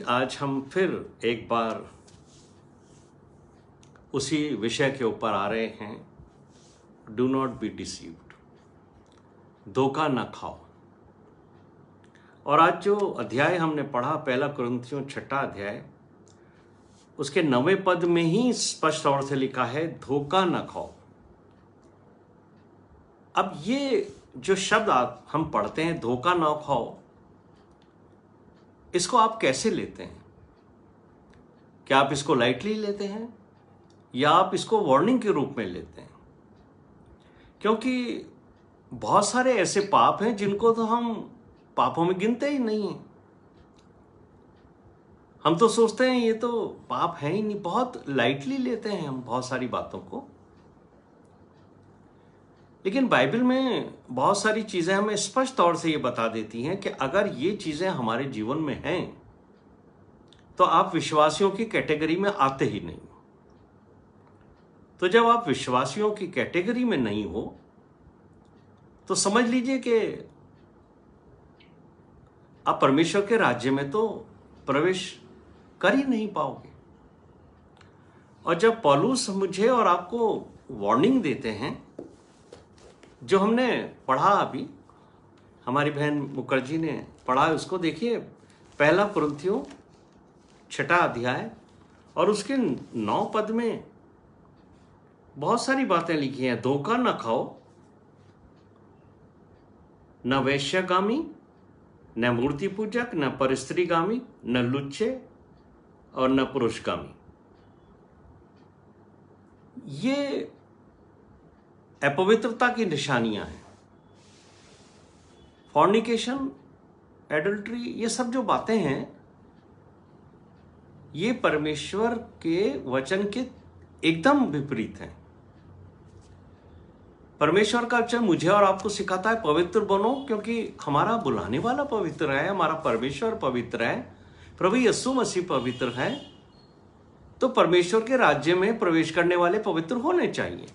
आज हम फिर एक बार उसी विषय के ऊपर आ रहे हैं। डू नॉट बी डिसीव्ड, धोखा न खाओ। और आज जो अध्याय हमने पढ़ा, पहला कुरिन्थियों 6 अध्याय, उसके 9वें पद में ही स्पष्ट तौर से लिखा है, धोखा न खाओ। अब ये जो शब्द हम पढ़ते हैं, धोखा न खाओ, इसको आप कैसे लेते हैं? क्या आप इसको लाइटली लेते हैं या आप इसको वार्निंग के रूप में लेते हैं? क्योंकि बहुत सारे ऐसे पाप हैं जिनको तो हम पापों में गिनते ही नहीं हैं। हम तो सोचते हैं ये तो पाप है ही नहीं, बहुत लाइटली लेते हैं हम बहुत सारी बातों को। लेकिन बाइबल में बहुत सारी चीजें हमें स्पष्ट तौर से ये बता देती हैं कि अगर ये चीजें हमारे जीवन में हैं तो आप विश्वासियों की कैटेगरी में आते ही नहीं। तो जब आप विश्वासियों की कैटेगरी में नहीं हो तो समझ लीजिए कि आप परमेश्वर के राज्य में तो प्रवेश कर ही नहीं पाओगे। और जब पौलुस मुझे और आपको वार्निंग देते हैं, जो हमने पढ़ा अभी, हमारी बहन मुखर्जी ने पढ़ा, उसको देखिए, पहला कुरिन्थियों 6 अध्याय और उसके 9 पद में बहुत सारी बातें लिखी हैं। धोखा न खाओ, न वैश्यगामी, न मूर्ति पूजक, न परस्त्रीगामी, न लुच्चे और न पुरुषगामी। ये अपवित्रता की निशानियां हैं। फॉर्निकेशन, एडल्ट्री, ये सब जो बातें हैं, ये परमेश्वर के वचन के एकदम विपरीत हैं। परमेश्वर का वचन मुझे और आपको सिखाता है, पवित्र बनो, क्योंकि हमारा बुलाने वाला पवित्र है, हमारा परमेश्वर पवित्र है, प्रभु यीशु मसीह पवित्र है। तो परमेश्वर के राज्य में प्रवेश करने वाले पवित्र होने चाहिए।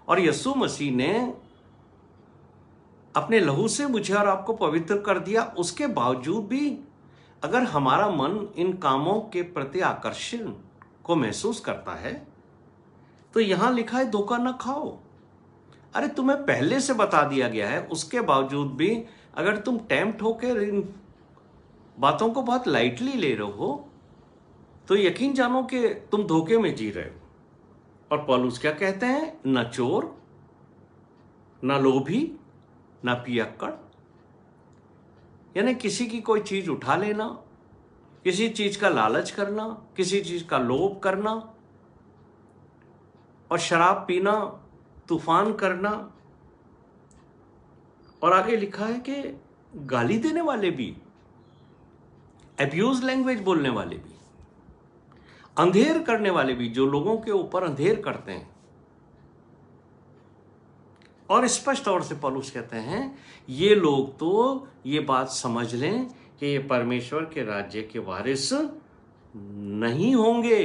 और यीशु मसीह ने अपने लहू से मुझे और आपको पवित्र कर दिया। उसके बावजूद भी अगर हमारा मन इन कामों के प्रति आकर्षण को महसूस करता है तो यहां लिखा है, धोखा न खाओ। अरे तुम्हें पहले से बता दिया गया है, उसके बावजूद भी अगर तुम टेम्प्ट होकर इन बातों को बहुत लाइटली ले रहे हो तो यकीन जानो कि तुम धोखे में जी रहे हो। और पौलुस क्या कहते हैं? न चोर, न लोभी, न पियक्कड़, यानी किसी की कोई चीज उठा लेना, किसी चीज का लालच करना, किसी चीज का लोभ करना और शराब पीना, तूफान करना। और आगे लिखा है कि गाली देने वाले भी, अब्यूज लैंग्वेज बोलने वाले भी, अंधेर करने वाले भी, जो लोगों के ऊपर अंधेर करते हैं। और स्पष्ट तौर से पौलुस कहते हैं, ये लोग तो ये बात समझ लें कि ये परमेश्वर के राज्य के वारिस नहीं होंगे।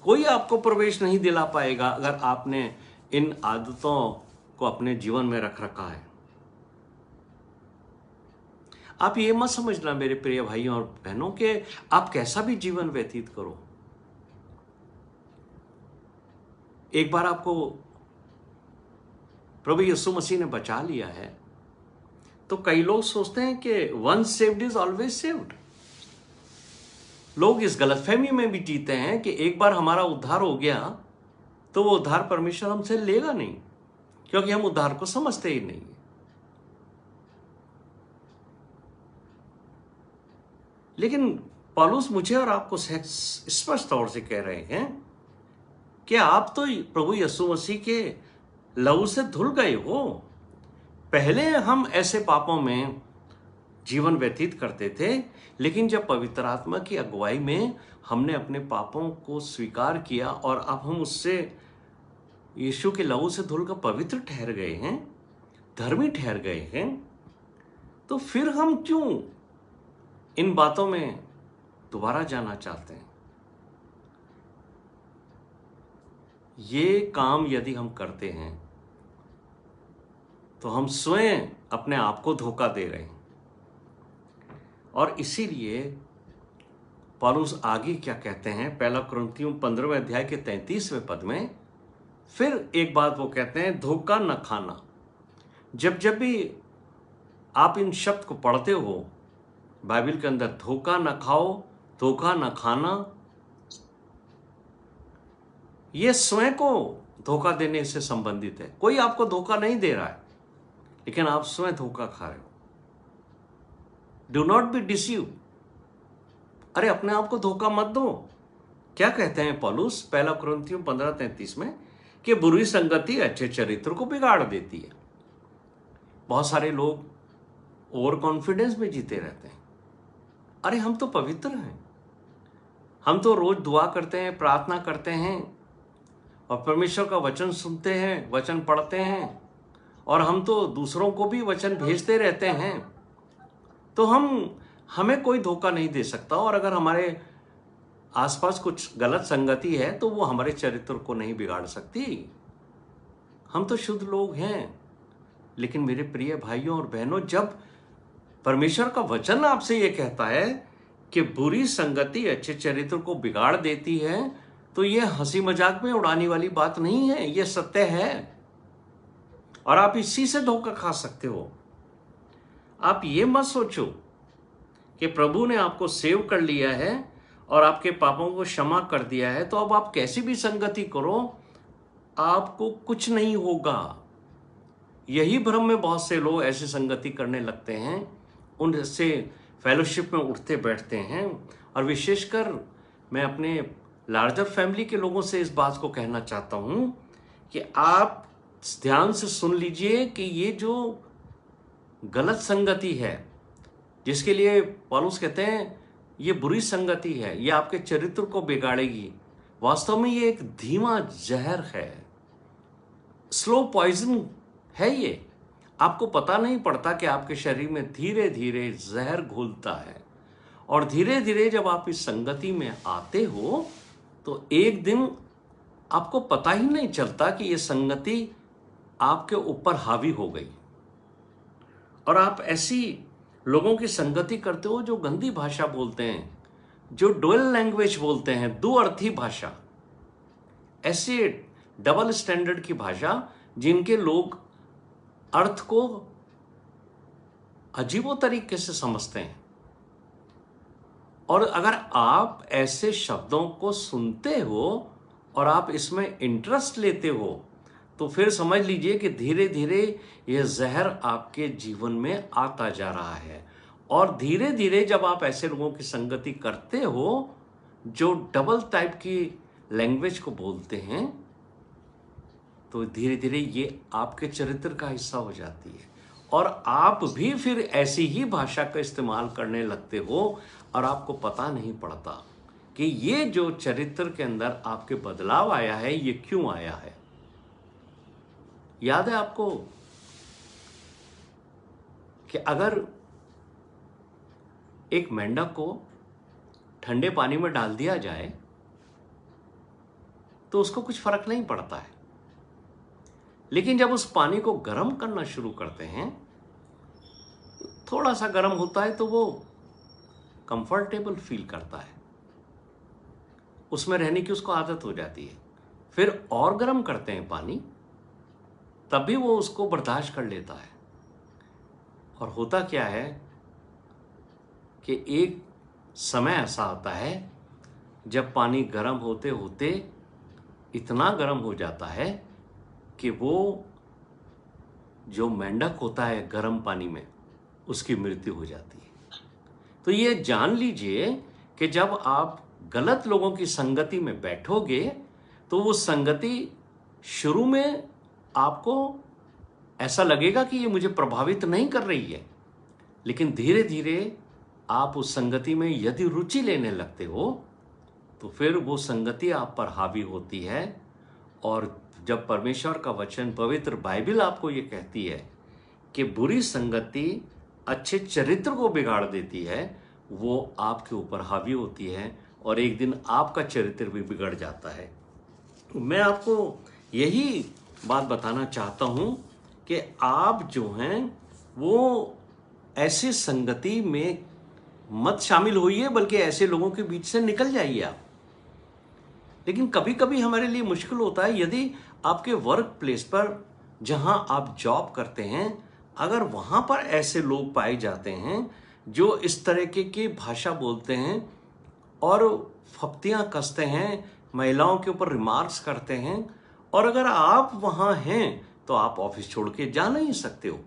कोई आपको प्रवेश नहीं दिला पाएगा अगर आपने इन आदतों को अपने जीवन में रख रखा है। आप ये मत समझना मेरे प्रिय भाइयों और बहनों कि आप कैसा भी जीवन व्यतीत करो, एक बार आपको प्रभु यीशु मसीह ने बचा लिया है तो कई लोग सोचते हैं कि once saved is always saved. लोग इस गलतफहमी में भी जीते हैं कि एक बार हमारा उद्धार हो गया तो वो उद्धार परमेश्वर हमसे लेगा नहीं, क्योंकि हम उद्धार को समझते ही नहीं। लेकिन पौलुस मुझे और आपको स्पष्ट तौर से कह रहे हैं कि आप तो प्रभु यीशु मसीह के लहू से धुल गए हो। पहले हम ऐसे पापों में जीवन व्यतीत करते थे, लेकिन जब पवित्र आत्मा की अगुवाई में हमने अपने पापों को स्वीकार किया और अब हम उससे यीशु के लहू से धुलकर पवित्र ठहर गए हैं, धर्मी ठहर गए हैं, तो फिर हम क्यों इन बातों में दोबारा जाना चाहते हैं? ये काम यदि हम करते हैं तो हम स्वयं अपने आप को धोखा दे रहे हैं। और इसीलिए पौलुस आगे क्या कहते हैं, पहला कुरिन्थियों 15वें अध्याय के 33वें पद में फिर एक बात वो कहते हैं, धोखा न खाना। जब जब भी आप इन शब्द को पढ़ते हो बाइबल के अंदर, धोखा न खाओ, धोखा न खाना, ये स्वयं को धोखा देने से संबंधित है। कोई आपको धोखा नहीं दे रहा है, लेकिन आप स्वयं धोखा खा रहे हो। Do not be deceive. अरे अपने आप को धोखा मत दो। क्या कहते हैं पौलुस पहला कुरिन्थियों 15:33 में, कि बुरी संगति अच्छे चरित्र को बिगाड़ देती है। बहुत सारे लोग ओवर कॉन्फिडेंस में जीते रहते हैं। अरे हम तो पवित्र हैं, हम तो रोज दुआ करते हैं, प्रार्थना करते हैं और परमेश्वर का वचन सुनते हैं, वचन पढ़ते हैं, और हम तो दूसरों को भी वचन भेजते रहते हैं। तो हमें कोई धोखा नहीं दे सकता। और अगर हमारे आसपास कुछ गलत संगति है तो वो हमारे चरित्र को नहीं बिगाड़ सकती। हम तो शुद्ध लोग हैं। लेकिन मेरे प्रिय भाइयों और बहनों, जब परमेश्वर का वचन आपसे ये कहता है कि बुरी संगति अच्छे चरित्र को बिगाड़ देती है, तो ये हंसी मजाक में उड़ाने वाली बात नहीं है, ये सत्य है। और आप इसी से धोखा खा सकते हो। आप ये मत सोचो कि प्रभु ने आपको सेव कर लिया है और आपके पापों को क्षमा कर दिया है, तो अब आप कैसी भी संगति करो, आपको कुछ नहीं होगा। यही भ्रम में बहुत से लोग ऐसी संगति करने लगते हैं, उनसे फेलोशिप में उठते बैठते हैं। और विशेषकर मैं अपने लार्जर फैमिली के लोगों से इस बात को कहना चाहता हूं कि आप ध्यान से सुन लीजिए कि ये जो गलत संगति है, जिसके लिए पौलुस कहते हैं ये बुरी संगति है, ये आपके चरित्र को बिगाड़ेगी, वास्तव में ये एक धीमा जहर है, स्लो पॉइजन है। ये आपको पता नहीं पड़ता कि आपके शरीर में धीरे धीरे जहर घुलता है। और धीरे धीरे जब आप इस संगति में आते हो तो एक दिन आपको पता ही नहीं चलता कि ये संगति आपके ऊपर हावी हो गई। और आप ऐसी लोगों की संगति करते हो जो गंदी भाषा बोलते हैं, जो डुअल लैंग्वेज बोलते हैं, दुअर्थी भाषा, ऐसे डबल स्टैंडर्ड की भाषा, जिनके लोग अर्थ को अजीबो तरीके से समझते हैं। और अगर आप ऐसे शब्दों को सुनते हो और आप इसमें इंटरेस्ट लेते हो, तो फिर समझ लीजिए कि धीरे धीरे यह जहर आपके जीवन में आता जा रहा है। और धीरे धीरे जब आप ऐसे लोगों की संगति करते हो जो डबल टाइप की लैंग्वेज को बोलते हैं, तो धीरे धीरे ये आपके चरित्र का हिस्सा हो जाती है और आप भी फिर ऐसी ही भाषा का इस्तेमाल करने लगते हो और आपको पता नहीं पड़ता कि ये जो चरित्र के अंदर आपके बदलाव आया है, ये क्यों आया है। याद है आपको कि अगर एक मेंढक को ठंडे पानी में डाल दिया जाए तो उसको कुछ फर्क नहीं पड़ता है, लेकिन जब उस पानी को गर्म करना शुरू करते हैं, थोड़ा सा गर्म होता है तो वो कंफर्टेबल फील करता है, उसमें रहने की उसको आदत हो जाती है। फिर और गर्म करते हैं पानी, तब भी वो उसको बर्दाश्त कर लेता है। और होता क्या है कि एक समय ऐसा आता है जब पानी गर्म होते होते इतना गर्म हो जाता है कि वो जो मेंढक होता है गर्म पानी में, उसकी मृत्यु हो जाती है। तो ये जान लीजिए कि जब आप गलत लोगों की संगति में बैठोगे तो वो संगति शुरू में आपको ऐसा लगेगा कि ये मुझे प्रभावित नहीं कर रही है, लेकिन धीरे धीरे आप उस संगति में यदि रुचि लेने लगते हो तो फिर वो संगति आप पर हावी होती है। और जब परमेश्वर का वचन, पवित्र बाइबल आपको ये कहती है कि बुरी संगति अच्छे चरित्र को बिगाड़ देती है, वो आपके ऊपर हावी होती है और एक दिन आपका चरित्र भी बिगड़ जाता है। मैं आपको यही बात बताना चाहता हूं कि आप जो हैं वो ऐसी संगति में मत शामिल होइए, बल्कि ऐसे लोगों के बीच से निकल जाइए आप। लेकिन कभी कभी हमारे लिए मुश्किल होता है, यदि आपके वर्क प्लेस पर जहां आप जॉब करते हैं, अगर वहां पर ऐसे लोग पाए जाते हैं जो इस तरीके की भाषा बोलते हैं और फप्तियां कसते हैं, महिलाओं के ऊपर रिमार्क्स करते हैं, और अगर आप वहां हैं तो आप ऑफिस छोड़ के जा नहीं सकते हो,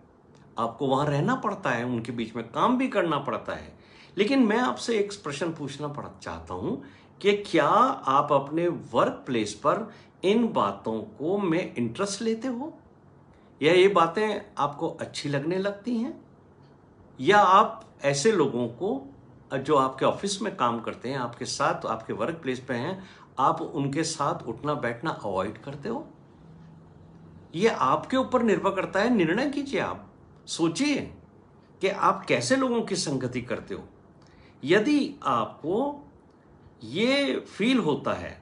आपको वहां रहना पड़ता है, उनके बीच में काम भी करना पड़ता है। लेकिन मैं आपसे एक प्रश्न पूछना चाहता हूं कि क्या आप अपने वर्क प्लेस पर इन बातों को में इंटरेस्ट लेते हो, या ये बातें आपको अच्छी लगने लगती हैं, या आप ऐसे लोगों को जो आपके ऑफिस में काम करते हैं, आपके साथ आपके वर्क प्लेस पे हैं, आप उनके साथ उठना बैठना अवॉइड करते हो? ये आपके ऊपर निर्भर करता है। निर्णय कीजिए, आप सोचिए कि आप कैसे लोगों की संगति करते हो। यदि आपको ये फील होता है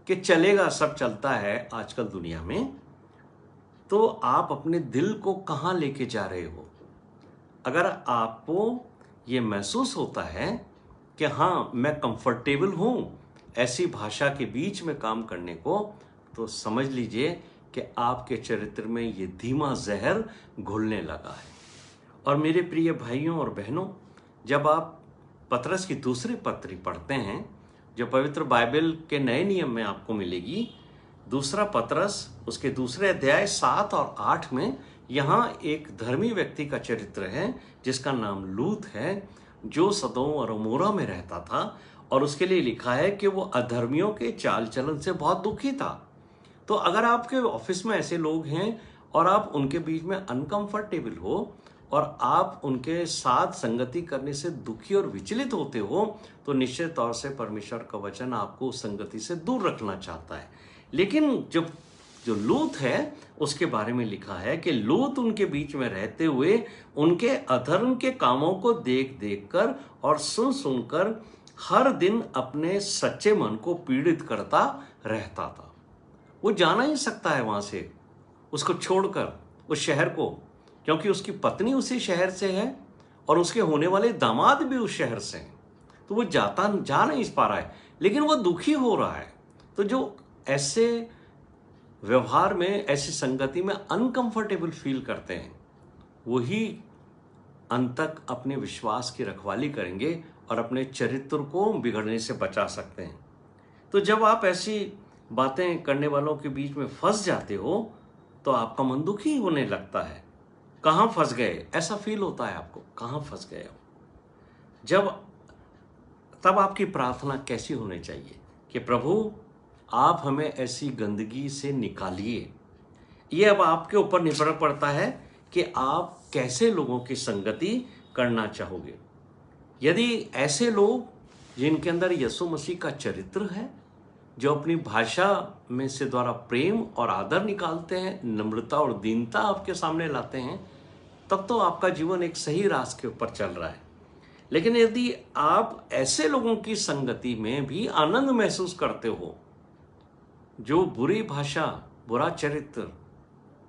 कि चलेगा, सब चलता है आजकल दुनिया में, तो आप अपने दिल को कहां लेके जा रहे हो? अगर आपको ये महसूस होता है कि हाँ, मैं कंफर्टेबल हूं ऐसी भाषा के बीच में काम करने को, तो समझ लीजिए कि आपके चरित्र में ये धीमा जहर घुलने लगा है। और मेरे प्रिय भाइयों और बहनों, जब आप पतरस की दूसरी पत्री पढ़ते हैं, जो पवित्र बाइबल के नए नियम में आपको मिलेगी, दूसरा पतरस उसके दूसरे अध्याय 7 और 8 में, यहाँ एक धर्मी व्यक्ति का चरित्र है जिसका नाम लूत है, जो सदोम और अमोरा में रहता था, और उसके लिए लिखा है कि वो अधर्मियों के चाल चलन से बहुत दुखी था। तो अगर आपके ऑफिस में ऐसे लोग हैं और आप उनके बीच में अनकंफर्टेबल हो और आप उनके साथ संगति करने से दुखी और विचलित होते हो, तो निश्चित तौर से परमेश्वर का वचन आपको उस संगति से दूर रखना चाहता है। लेकिन जो लूत है उसके बारे में लिखा है कि लूत उनके बीच में रहते हुए उनके अधर्म के कामों को देख देख कर और सुन सुनकर हर दिन अपने सच्चे मन को पीड़ित करता रहता था। वो जाना ही सकता है वहां से, उसको छोड़कर उस शहर को, क्योंकि उसकी पत्नी उसी शहर से है और उसके होने वाले दामाद भी उस शहर से हैं। तो वो जा नहीं पा रहा है, लेकिन वो दुखी हो रहा है। तो जो ऐसे व्यवहार में, ऐसी संगति में अनकंफर्टेबल फील करते हैं, वही अंत तक अपने विश्वास की रखवाली करेंगे और अपने चरित्र को बिगड़ने से बचा सकते हैं। तो जब आप ऐसी बातें करने वालों के बीच में फंस जाते हो, तो आपका मन दुखी होने लगता है। कहाँ फंस गए, ऐसा फील होता है आपको, कहाँ फंस गए हो। तब आपकी प्रार्थना कैसी होनी चाहिए कि प्रभु, आप हमें ऐसी गंदगी से निकालिए। ये अब आपके ऊपर निर्भर पड़ता है कि आप कैसे लोगों की संगति करना चाहोगे। यदि ऐसे लोग जिनके अंदर यीशु मसीह का चरित्र है, जो अपनी भाषा में से द्वारा प्रेम और आदर निकालते हैं, नम्रता और दीनता आपके सामने लाते हैं, तब तो आपका जीवन एक सही रास्ते के ऊपर चल रहा है। लेकिन यदि आप ऐसे लोगों की संगति में भी आनंद महसूस करते हो जो बुरी भाषा, बुरा चरित्र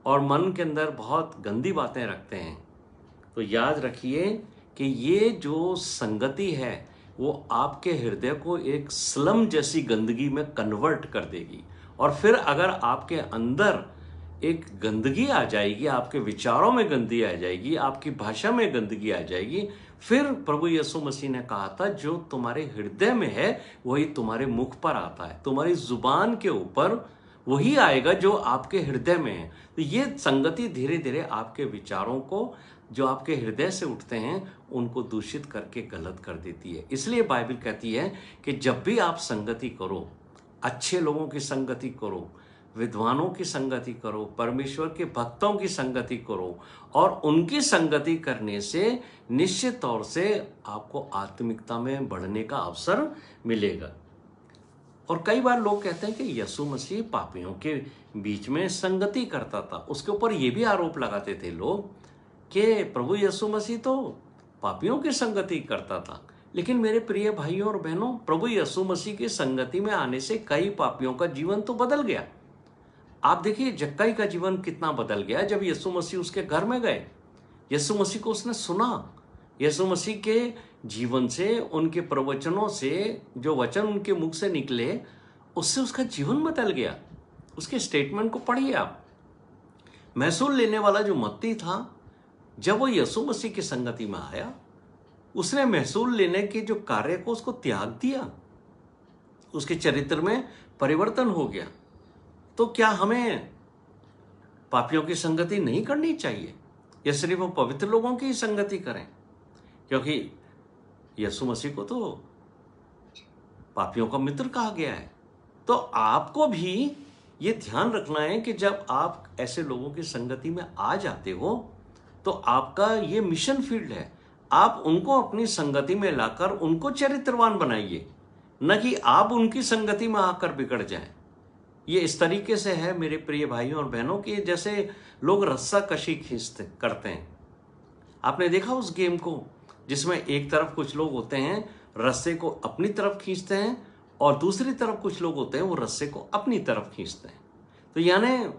और मन के अंदर बहुत गंदी बातें रखते हैं, तो याद रखिए कि ये जो संगति है वो आपके हृदय को एक स्लम जैसी गंदगी में कन्वर्ट कर देगी। और फिर अगर आपके अंदर एक गंदगी आ जाएगी, आपके विचारों में गंदगी आ जाएगी, आपकी भाषा में गंदगी आ जाएगी, फिर प्रभु यीशु मसीह ने कहा था, जो तुम्हारे हृदय में है वही तुम्हारे मुख पर आता है, तुम्हारी जुबान के ऊपर वही आएगा जो आपके हृदय में है। तो ये संगति धीरे धीरे आपके विचारों को, जो आपके हृदय से उठते हैं, उनको दूषित करके गलत कर देती है। इसलिए बाइबल कहती है कि जब भी आप संगति करो, अच्छे लोगों की संगति करो, विद्वानों की संगति करो, परमेश्वर के भक्तों की संगति करो, और उनकी संगति करने से निश्चित तौर से आपको आत्मिकता में बढ़ने का अवसर मिलेगा। और कई बार लोग कहते हैं कि यीशु मसीह पापियों के बीच में संगति करता था। उसके ऊपर ये भी आरोप लगाते थे लोग कि प्रभु यीशु मसीह तो पापियों की संगति करता था। लेकिन मेरे प्रिय भाइयों और बहनों, प्रभु यीशु मसीह की संगति में आने से कई पापियों का जीवन तो बदल गया। आप देखिए जक्कई का जीवन कितना बदल गया जब यीशु मसीह उसके घर में गए। यीशु मसीह को उसने सुना, यीशु मसीह के जीवन से, उनके प्रवचनों से, जो वचन उनके मुख से निकले, उससे उसका जीवन बदल गया। उसके स्टेटमेंट को पढ़िए आप। महसूल लेने वाला जो मत्ती था, जब वो यीशु मसीह की संगति में आया, उसने महसूल लेने के जो कार्य को उसको त्याग दिया, उसके चरित्र में परिवर्तन हो गया। तो क्या हमें पापियों की संगति नहीं करनी चाहिए, या सिर्फ वो पवित्र लोगों की ही संगति करें? क्योंकि यीशु मसीह को तो पापियों का मित्र कहा गया है। तो आपको भी ये ध्यान रखना है कि जब आप ऐसे लोगों की संगति में आ जाते हो, तो आपका ये मिशन फील्ड है। आप उनको अपनी संगति में लाकर उनको चरित्रवान बनाइए, न कि आप उनकी संगति में आकर बिगड़ जाएं। ये इस तरीके से है मेरे प्रिय भाइयों और बहनों कि जैसे लोग रस्सा कशी खींचते करते हैं। आपने देखा उस गेम को, जिसमें एक तरफ कुछ लोग होते हैं रस्से को अपनी तरफ खींचते हैं, और दूसरी तरफ कुछ लोग होते हैं वो रस्से को अपनी तरफ खींचते हैं। तो यानी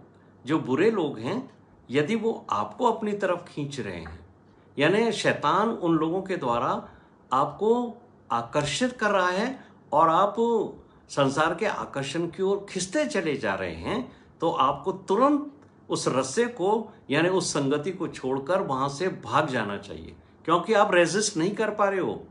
जो बुरे लोग हैं, यदि वो आपको अपनी तरफ खींच रहे हैं, यानी शैतान उन लोगों के द्वारा आपको आकर्षित कर रहा है और आप संसार के आकर्षण की ओर खिंचते चले जा रहे हैं, तो आपको तुरंत उस रस्से को यानी उस संगति को छोड़कर वहां से भाग जाना चाहिए, क्योंकि आप रेजिस्ट नहीं कर पा रहे हो।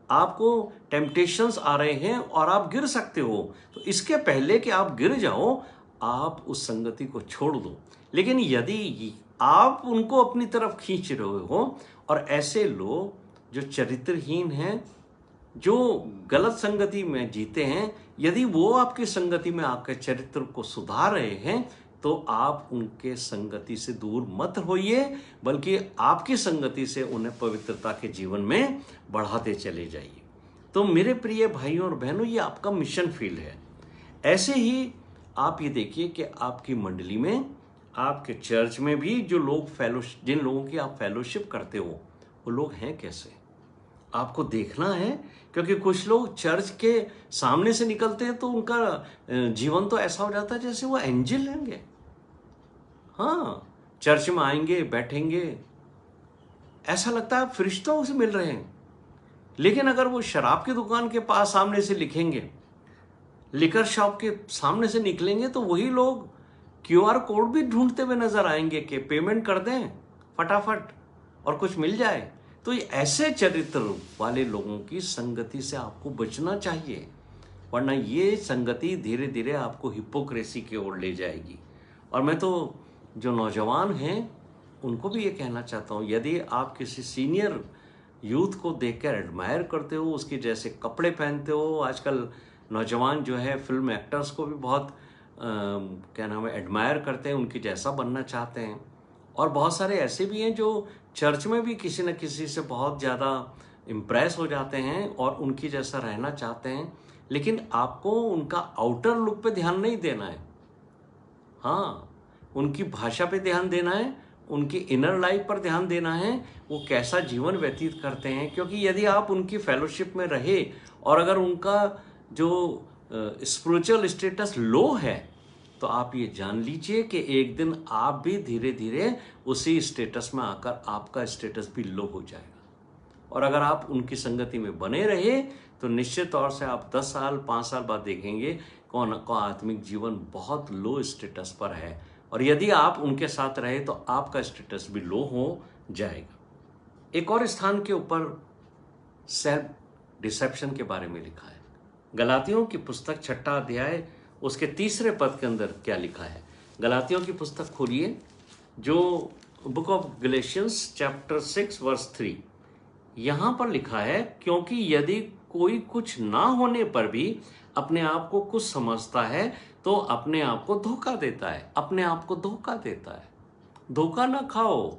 आपको टेम्पटेशंस आ रहे हैं और आप गिर सकते हो। तो इसके पहले कि आप गिर जाओ, आप उस संगति को छोड़ दो। लेकिन यदि आप उनको अपनी तरफ खींच रहे हो, और ऐसे लोग जो चरित्रहीन हैं, जो गलत संगति में जीते हैं, यदि वो आपकी संगति में आकर चरित्र को सुधार रहे हैं, तो आप उनके संगति से दूर मत होइए, बल्कि आपकी संगति से उन्हें पवित्रता के जीवन में बढ़ाते चले जाइए। तो मेरे प्रिय भाइयों और बहनों, ये आपका मिशन फील्ड है। ऐसे ही आप ये देखिए कि आपकी मंडली में, आपके चर्च में भी जो लोग जिन लोगों की आप फेलोशिप करते हो, वो लोग हैं कैसे, आपको देखना है। क्योंकि कुछ लोग चर्च के सामने से निकलते हैं तो उनका जीवन तो ऐसा हो जाता है जैसे वो एंजल होंगे। हाँ, चर्च में आएंगे, बैठेंगे, ऐसा लगता है फरिश्तों से मिल रहे हैं। लेकिन अगर वो शराब की दुकान के पास सामने से लिखेंगे, लिकर शॉप के सामने से निकलेंगे, तो वही लोग क्यूआर कोड भी ढूंढते हुए नजर आएंगे कि पेमेंट कर दें फटाफट और कुछ मिल जाए। तो ये ऐसे चरित्र वाले लोगों की संगति से आपको बचना चाहिए, वरना ये संगति धीरे धीरे आपको हिपोक्रेसी की ओर ले जाएगी। और मैं तो जो नौजवान हैं उनको भी ये कहना चाहता हूँ, यदि आप किसी सीनियर यूथ को देखकर एडमायर करते हो, उसके जैसे कपड़े पहनते हो, आजकल नौजवान जो है फिल्म एक्टर्स को भी बहुत क्या नाम है एडमायर करते हैं, उनकी जैसा बनना चाहते हैं। और बहुत सारे ऐसे भी हैं जो चर्च में भी किसी न किसी से बहुत ज़्यादा इम्प्रेस हो जाते हैं और उनकी जैसा रहना चाहते हैं, लेकिन आपको उनका आउटर लुक पे ध्यान नहीं देना है। हाँ, उनकी भाषा पे ध्यान देना है, उनकी इनर लाइफ पर ध्यान देना है, वो कैसा जीवन व्यतीत करते हैं। क्योंकि यदि आप उनकी फेलोशिप में रहे और अगर उनका जो स्पिरिचुअल स्टेटस लो है, तो आप ये जान लीजिए कि एक दिन आप भी धीरे धीरे उसी स्टेटस में आकर आपका स्टेटस भी लो हो जाएगा। और अगर आप उनकी संगति में बने रहे, तो निश्चित तौर से आप 10 साल 5 साल बाद देखेंगे कौन का आत्मिक जीवन बहुत लो स्टेटस पर है, और यदि आप उनके साथ रहे तो आपका स्टेटस भी लो हो जाएगा। एक और स्थान के ऊपर सेल्फ डिसेप्शन के बारे में लिखा है। गलातियों की पुस्तक 6 अध्याय उसके 3 पद के अंदर क्या लिखा है। गलातियों की पुस्तक खोलिए, जो book of Galatians chapter 6 verse 3। यहाँ पर लिखा है, क्योंकि यदि कोई कुछ ना होने पर भी अपने आप को कुछ समझता है, तो अपने आप को धोखा देता है, अपने आप को धोखा देता है। धोखा ना खाओ।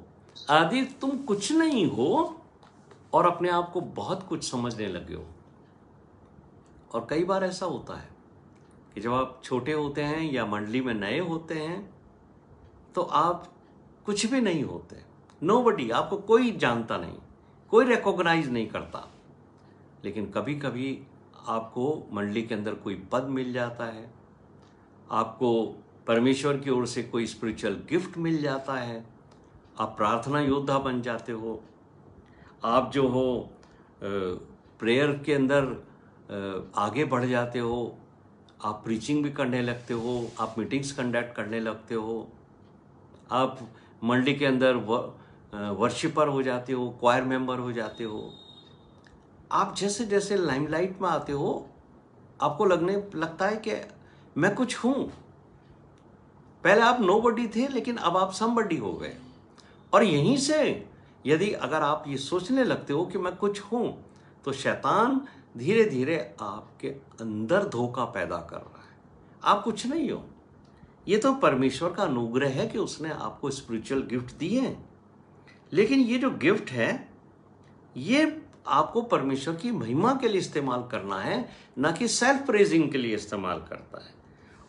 यदि तुम कुछ नहीं हो और अपने आप को बहुत कुछ समझने लगे हो, और कई बार ऐसा होता है कि जब आप छोटे होते हैं या मंडली में नए होते हैं, तो आप कुछ भी नहीं होते। नोबडी, आपको कोई जानता नहीं, कोई रिकॉग्नाइज नहीं करता। लेकिन कभी कभी आपको मंडली के अंदर कोई पद मिल जाता है, आपको परमेश्वर की ओर से कोई स्पिरिचुअल गिफ्ट मिल जाता है, आप प्रार्थना योद्धा बन जाते हो, आप जो हो प्रेयर के अंदर आगे बढ़ जाते हो, आप प्रीचिंग भी करने लगते हो, आप मीटिंग्स कंडक्ट करने लगते हो, आप मंडली के अंदर वर्शिपर हो जाते हो, क्वायर मेंबर हो जाते हो। आप जैसे जैसे लाइमलाइट में आते हो, आपको लगता है कि मैं कुछ हूं। पहले आप नोबडी थे, लेकिन अब आप समबडी हो गए। और यहीं से यदि अगर आप ये सोचने लगते हो कि मैं कुछ हूं, तो शैतान धीरे धीरे आपके अंदर धोखा पैदा कर रहा है। आप कुछ नहीं हो। ये तो परमेश्वर का अनुग्रह है कि उसने आपको स्पिरिचुअल गिफ्ट दिए हैं, लेकिन ये जो गिफ्ट है ये आपको परमेश्वर की महिमा के लिए इस्तेमाल करना है, ना कि सेल्फ प्रेजिंग के लिए इस्तेमाल करता है।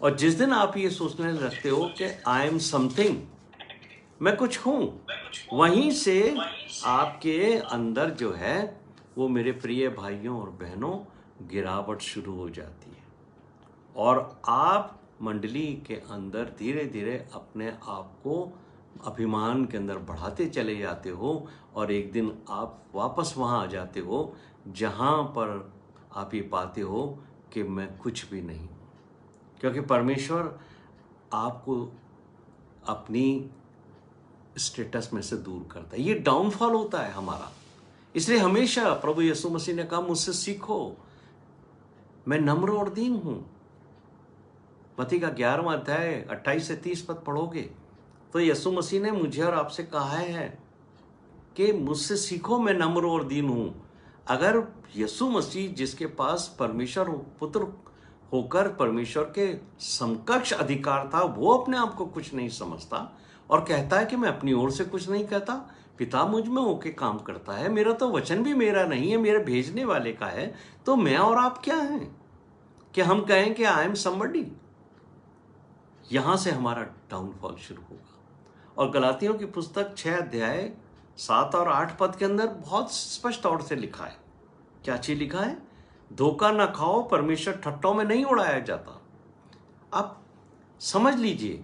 और जिस दिन आप ये सोचने लगते हो कि आई एम समथिंग, मैं कुछ हूं, वहीं से आपके अंदर जो है वो, मेरे प्रिय भाइयों और बहनों, गिरावट शुरू हो जाती है। और आप मंडली के अंदर धीरे धीरे अपने आप को अभिमान के अंदर बढ़ाते चले जाते हो, और एक दिन आप वापस वहाँ आ जाते हो जहाँ पर आप ये पाते हो कि मैं कुछ भी नहीं, क्योंकि परमेश्वर आपको अपनी स्टेटस में से दूर करता है। ये डाउनफॉल होता है हमारा। इसलिए हमेशा प्रभु यीशु मसीह ने कहा, मुझसे सीखो, मैं नम्र और दीन हूं। मत्ती का 11वां अध्याय 28 से 30 पद पढ़ोगे तो यीशु मसीह ने मुझे और आपसे कहा है कि मुझसे सीखो, मैं नम्र और दीन हूं। अगर यीशु मसीह, जिसके पास परमेश्वर पुत्र होकर परमेश्वर के समकक्ष अधिकार था, वो अपने आप को कुछ नहीं समझता और कहता है कि मैं अपनी ओर से कुछ नहीं कहता, पिता मुझ में होके काम करता है, मेरा तो वचन भी मेरा नहीं है, मेरे भेजने वाले का है, तो मैं और आप क्या हैं कि हम कहें कि आई एम समबडी। यहां से हमारा डाउनफॉल शुरू होगा। और गलातियों की पुस्तक 6 अध्याय 7 और 8 पद के अंदर बहुत स्पष्ट तौर से लिखा है। क्या चीज लिखा है? धोखा न खाओ, परमेश्वर ठट्टों में नहीं उड़ाया जाता। आप समझ लीजिए,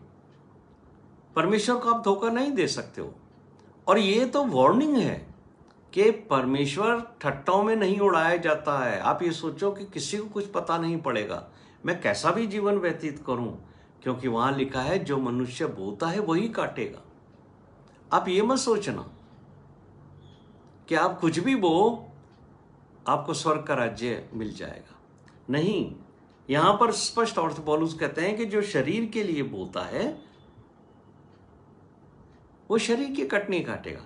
परमेश्वर को आप धोखा नहीं दे सकते हो। और ये तो वार्निंग है कि परमेश्वर ठट्टों में नहीं उड़ाया जाता है। आप ये सोचो कि किसी को कुछ पता नहीं पड़ेगा, मैं कैसा भी जीवन व्यतीत करूं, क्योंकि वहां लिखा है जो मनुष्य बोता है वही काटेगा। आप ये मत सोचना कि आप कुछ भी बो आपको स्वर्ग का राज्य मिल जाएगा। नहीं, यहां पर स्पष्ट तौर से पौलुस कहते हैं कि जो शरीर के लिए बोता है वो शरीर की कटनी काटेगा।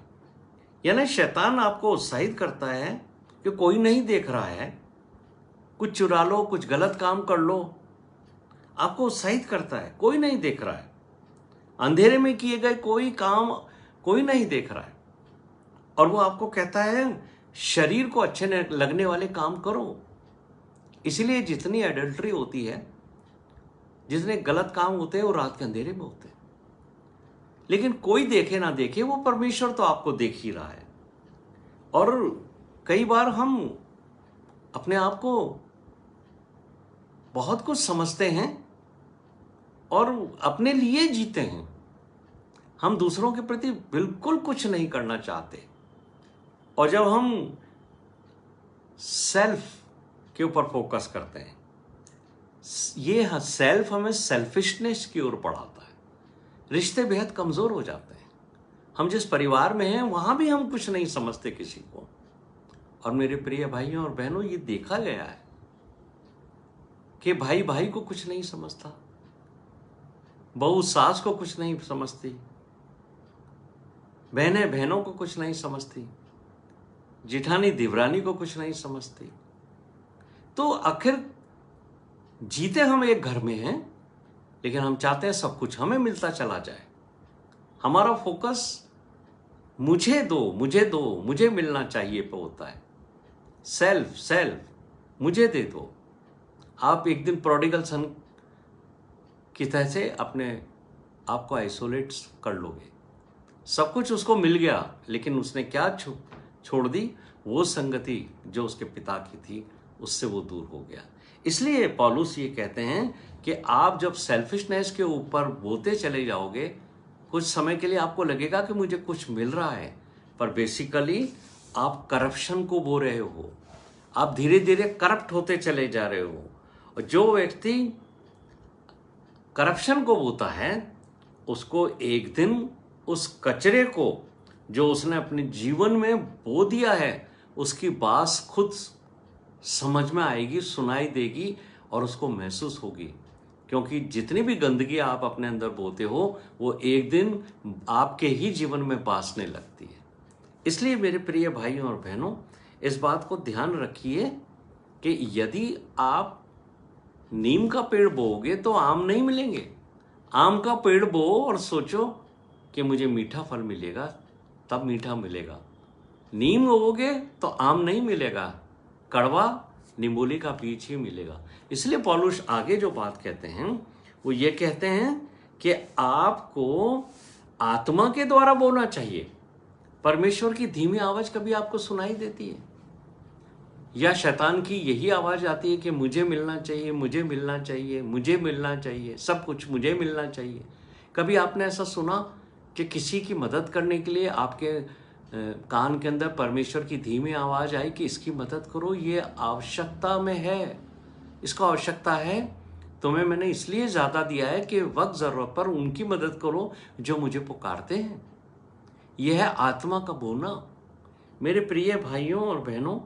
यानी शैतान आपको उत्साहित करता है कि कोई नहीं देख रहा है, कुछ चुरा लो, कुछ गलत काम कर लो, आपको उत्साहित करता है, कोई नहीं देख रहा है। अंधेरे में किए गए कोई काम कोई नहीं देख रहा है, और वो आपको कहता है शरीर को अच्छे लगने वाले काम करो। इसीलिए जितनी एडल्ट्री होती है, जितने गलत काम होते हैं, वो रात के अंधेरे में होते हैं। लेकिन कोई देखे ना देखे, वो परमेश्वर तो आपको देख ही रहा है। और कई बार हम अपने आप को बहुत कुछ समझते हैं और अपने लिए जीते हैं। हम दूसरों के प्रति बिल्कुल कुछ नहीं करना चाहते। और जब हम सेल्फ के ऊपर फोकस करते हैं, ये सेल्फ हमें सेल्फिशनेस की ओर बढ़ाता है। रिश्ते बेहद कमजोर हो जाते हैं। हम जिस परिवार में हैं वहां भी हम कुछ नहीं समझते किसी को। और मेरे प्रिय भाइयों और बहनों, ये देखा गया है कि भाई भाई को कुछ नहीं समझता, बहू सास को कुछ नहीं समझती, बहनें बहनों को कुछ नहीं समझती, जिठानी दिवरानी को कुछ नहीं समझती। तो आखिर जीते हम एक घर में हैं, लेकिन हम चाहते हैं सब कुछ हमें मिलता चला जाए। हमारा फोकस मुझे दो, मुझे मिलना चाहिए पे होता है। सेल्फ मुझे दे दो। आप एक दिन प्रोडिगल सन की तरह से अपने आप को आइसोलेट कर लोगे। सब कुछ उसको मिल गया, लेकिन उसने क्या छोड़ दी? वो संगति जो उसके पिता की थी, उससे वो दूर हो गया। इसलिए पौलुस ये कहते हैं कि आप जब सेल्फिशनेस के ऊपर बोते चले जाओगे, कुछ समय के लिए आपको लगेगा कि मुझे कुछ मिल रहा है, पर बेसिकली आप करप्शन को बो रहे हो, आप धीरे धीरे करप्ट होते चले जा रहे हो। और जो व्यक्ति करप्शन को बोता है उसको एक दिन उस कचरे को जो उसने अपने जीवन में बो दिया है उसकी बात खुद समझ में आएगी, सुनाई देगी और उसको महसूस होगी। क्योंकि जितनी भी गंदगी आप अपने अंदर बोते हो वो एक दिन आपके ही जीवन में बासने लगती है। इसलिए मेरे प्रिय भाइयों और बहनों, इस बात को ध्यान रखिए कि यदि आप नीम का पेड़ बोओगे तो आम नहीं मिलेंगे। आम का पेड़ बो और सोचो कि मुझे मीठा फल मिलेगा, तब मीठा मिलेगा। नीम बोओगे तो आम नहीं मिलेगा, कड़वा निम्बोली का बीज ही मिलेगा। इसलिए पौलुस आगे जो बात कहते हैं वो ये कहते हैं कि आपको आत्मा के द्वारा बोलना चाहिए। परमेश्वर की धीमी आवाज कभी आपको सुनाई देती है? या शैतान की यही आवाज आती है कि मुझे मिलना चाहिए, मुझे मिलना चाहिए, मुझे मिलना चाहिए, सब कुछ मुझे मिलना चाहिए? कभी आपने ऐसा सुना कि किसी की मदद करने के लिए आपके कान के अंदर परमेश्वर की धीमी आवाज आई कि इसकी मदद करो, ये आवश्यकता में है, इसको आवश्यकता है, तुम्हें मैंने इसलिए ज्यादा दिया है कि वक्त जरूरत पर उनकी मदद करो जो मुझे पुकारते हैं। यह है आत्मा का बोलना। मेरे प्रिय भाइयों और बहनों,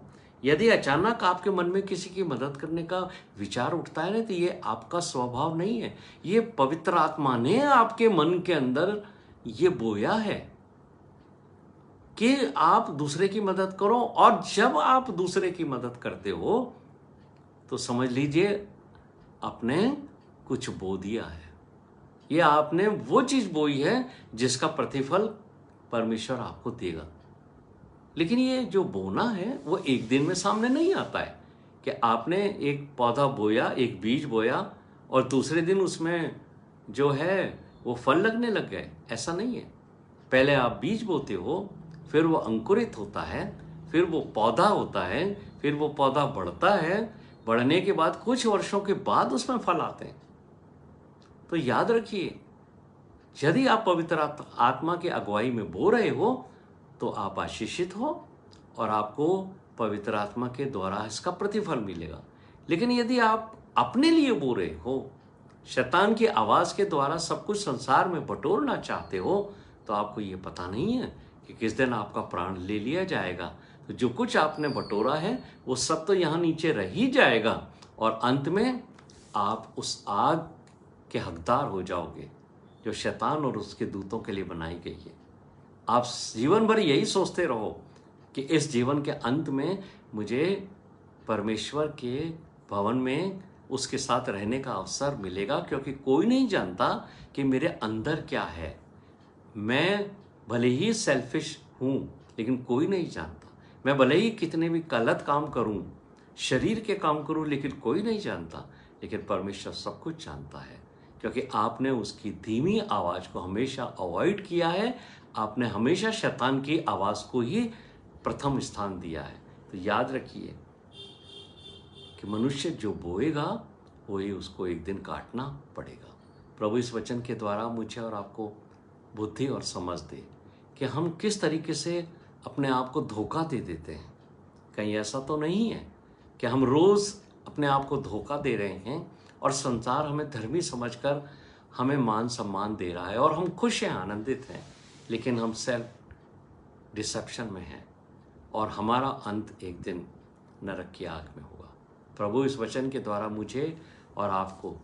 यदि अचानक आपके मन में किसी की मदद करने का विचार उठता है ना, तो ये आपका स्वभाव नहीं है, ये पवित्र आत्मा ने आपके मन के अंदर ये बोया है कि आप दूसरे की मदद करो। और जब आप दूसरे की मदद करते हो तो समझ लीजिए आपने कुछ बो दिया है। ये आपने वो चीज बोई है जिसका प्रतिफल परमेश्वर आपको देगा। लेकिन ये जो बोना है वो एक दिन में सामने नहीं आता है कि आपने एक पौधा बोया, एक बीज बोया और दूसरे दिन उसमें जो है वो फल लगने लग गए। ऐसा नहीं है। पहले आप बीज बोते हो, फिर वो अंकुरित होता है, फिर वो पौधा होता है, फिर वो पौधा बढ़ता है, बढ़ने के बाद कुछ वर्षों के बाद उसमें फल आते हैं। तो याद रखिए, यदि आप पवित्र आत्मा की अगुवाई में बो रहे हो तो आप आशीषित हो और आपको पवित्र आत्मा के द्वारा इसका प्रतिफल मिलेगा। लेकिन यदि आप अपने लिए बो रहे हो, शैतान की आवाज के द्वारा सब कुछ संसार में बटोरना चाहते हो, तो आपको ये पता नहीं है कि किस दिन आपका प्राण ले लिया जाएगा। तो जो कुछ आपने बटोरा है वो सब तो यहाँ नीचे रह ही जाएगा और अंत में आप उस आग के हकदार हो जाओगे जो शैतान और उसके दूतों के लिए बनाई गई है। आप जीवन भर यही सोचते रहो कि इस जीवन के अंत में मुझे परमेश्वर के भवन में उसके साथ रहने का अवसर मिलेगा, क्योंकि कोई नहीं जानता कि मेरे अंदर क्या है। मैं भले ही सेल्फिश हूँ लेकिन कोई नहीं जानता। मैं भले ही कितने भी गलत काम करूँ, शरीर के काम करूँ, लेकिन कोई नहीं जानता। लेकिन परमेश्वर सब कुछ जानता है, क्योंकि आपने उसकी धीमी आवाज को हमेशा अवॉइड किया है। आपने हमेशा शैतान की आवाज को ही प्रथम स्थान दिया है। तो याद रखिए कि मनुष्य जो बोएगा वही उसको एक दिन काटना पड़ेगा। प्रभु इस वचन के द्वारा मुझे और आपको बुद्धि और समझ दे कि हम किस तरीके से अपने आप को धोखा दे देते हैं। कहीं ऐसा तो नहीं है कि हम रोज अपने आप को धोखा दे रहे हैं और संसार हमें धर्मी समझकर हमें मान सम्मान दे रहा है और हम खुश हैं, आनंदित हैं, लेकिन हम सेल्फ डिसेप्शन में हैं और हमारा अंत एक दिन नरक की आग में होगा। प्रभु इस वचन के द्वारा मुझे और आपको